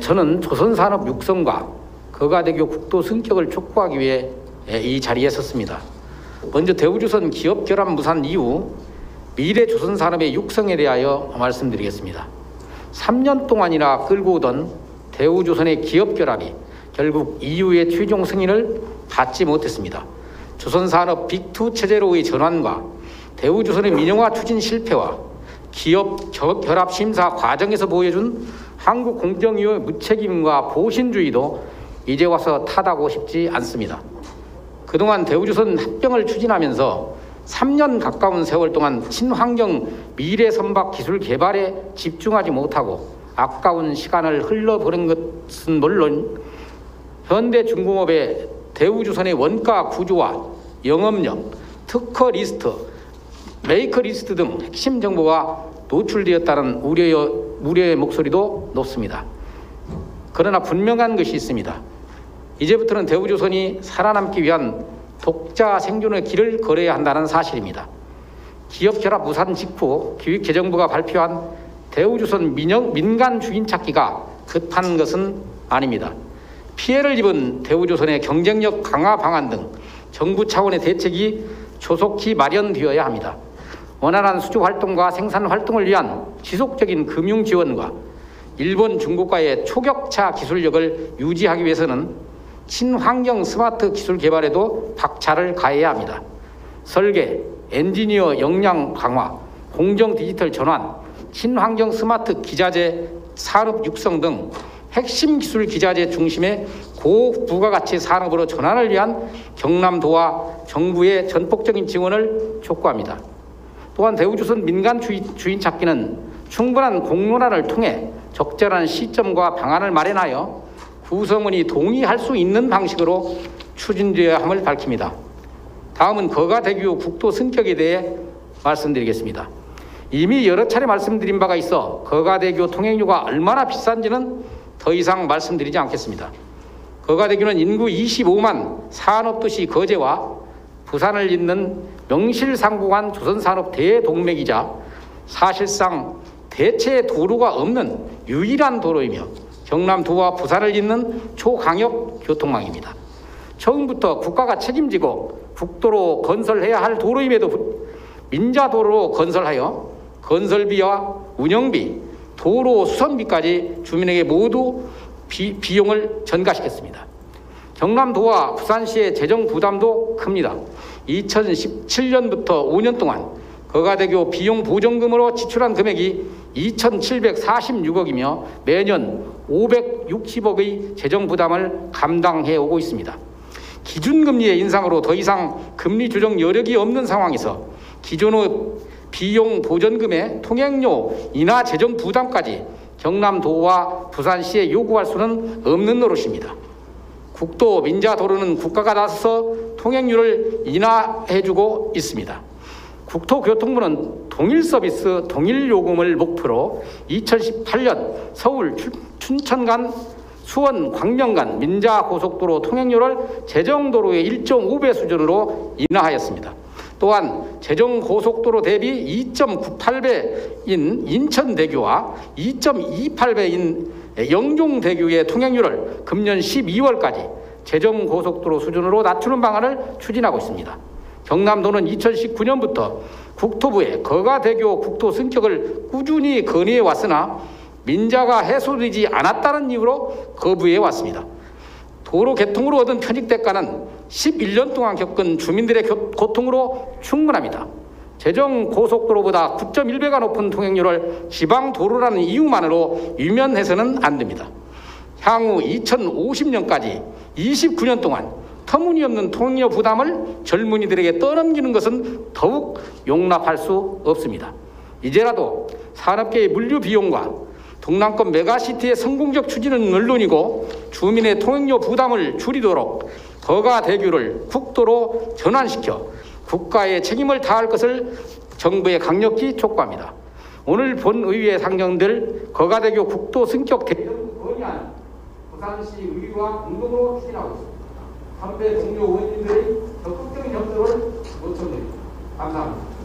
저는 조선산업 육성과 거가대교 국도 승격을 촉구하기 위해 이 자리에 섰습니다. 먼저 대우조선 기업 결합 무산 이후 미래 조선산업의 육성에 대하여 말씀드리겠습니다. 3년 동안이나 끌고 오던 대우조선의 기업 결합이 결국 EU의 최종 승인을 받지 못했습니다. 조선산업 빅2 체제로의 전환과 대우조선의 민영화 추진 실패와 기업 결합 심사 과정에서 보여준 한국 공정위의 무책임과 보신주의도 이제 와서 탓하고 싶지 않습니다. 그동안 대우조선 합병을 추진하면서 3년 가까운 세월 동안 친환경 미래 선박 기술 개발에 집중하지 못하고 아까운 시간을 흘려보낸 것은 물론 현대중공업의 대우조선의 원가 구조와 영업력, 특허 리스트, 메이커 리스트 등 핵심 정보가 노출되었다는 우려의 목소리도 높습니다. 그러나 분명한 것이 있습니다. 이제부터는 대우조선이 살아남기 위한 독자 생존의 길을 걸어야 한다는 사실입니다. 기업 결합 무산 직후 기획재정부가 발표한 대우조선 민간 주인 찾기가 급한 것은 아닙니다. 피해를 입은 대우조선의 경쟁력 강화 방안 등 정부 차원의 대책이 조속히 마련되어야 합니다. 원활한 수주 활동과 생산 활동을 위한 지속적인 금융 지원과 일본, 중국과의 초격차 기술력을 유지하기 위해서는 친환경 스마트 기술 개발에도 박차를 가해야 합니다. 설계, 엔지니어 역량 강화, 공정 디지털 전환, 친환경 스마트 기자재 산업 육성 등 핵심 기술 기자재 중심의 고부가가치 산업으로 전환을 위한 경남도와 정부의 전폭적인 지원을 촉구합니다. 또한 대우조선 민간 주인 찾기는 충분한 공론화를 통해 적절한 시점과 방안을 마련하여 구성원이 동의할 수 있는 방식으로 추진되어야 함을 밝힙니다. 다음은 거가대교 국도 승격에 대해 말씀드리겠습니다. 이미 여러 차례 말씀드린 바가 있어 거가대교 통행료가 얼마나 비싼지는 더 이상 말씀드리지 않겠습니다. 거가대교는 인구 25만 산업도시 거제와 부산을 잇는 명실상부한 조선산업 대동맥이자 사실상 대체 도로가 없는 유일한 도로이며 경남도와 부산을 잇는 초강력 교통망입니다. 처음부터 국가가 책임지고 국도로 건설해야 할 도로임에도 민자도로로 건설하여 건설비와 운영비, 도로 수선비까지 주민에게 모두 비용을 전가시켰습니다. 경남도와 부산시의 재정 부담도 큽니다. 2017년부터 5년 동안 거가대교 비용 보전금으로 지출한 금액이 2,746억이며 매년 560억의 재정 부담을 감당해 오고 있습니다. 기준금리의 인상으로 더 이상 금리 조정 여력이 없는 상황에서 기존의 비용 보전금의 통행료 인하 재정 부담까지 경남도와 부산시에 요구할 수는 없는 노릇입니다. 국도 민자도로는 국가가 나서서 통행료를 인하해주고 있습니다. 국토교통부는 동일 서비스, 동일 요금을 목표로 2018년 서울, 춘천 간 수원, 광명 간 민자고속도로 통행료를 재정도로의 1.5배 수준으로 인하하였습니다. 또한 재정고속도로 대비 2.98배인 인천대교와 2.28배인 영종대교의 통행료를 금년 12월까지 재정고속도로 수준으로 낮추는 방안을 추진하고 있습니다. 경남도는 2019년부터 국토부에 거가대교 국도 승격을 꾸준히 건의해 왔으나 민자가 해소되지 않았다는 이유로 거부해 왔습니다. 도로 개통으로 얻은 편익 대가는 11년 동안 겪은 주민들의 고통으로 충분합니다. 재정 고속도로보다 9.1배가 높은 통행료를 지방도로라는 이유만으로 유면해서는 안 됩니다. 향후 2050년까지 29년 동안 터무니없는 통행료 부담을 젊은이들에게 떠넘기는 것은 더욱 용납할 수 없습니다. 이제라도 산업계의 물류 비용과 동남권 메가시티의 성공적 추진은 물론이고 주민의 통행료 부담을 줄이도록 거가대교를 국도로 전환시켜 국가의 책임을 다할 것을 정부에 강력히 촉구합니다. 오늘 본의회에 상정될 거가대교 국도 승격 대정부 건의안 부산시 의회와 공동으로 추진하고 있습니다. 선배 동료 의원님들의 적극적인 협조를 요청드립니다. 감사합니다.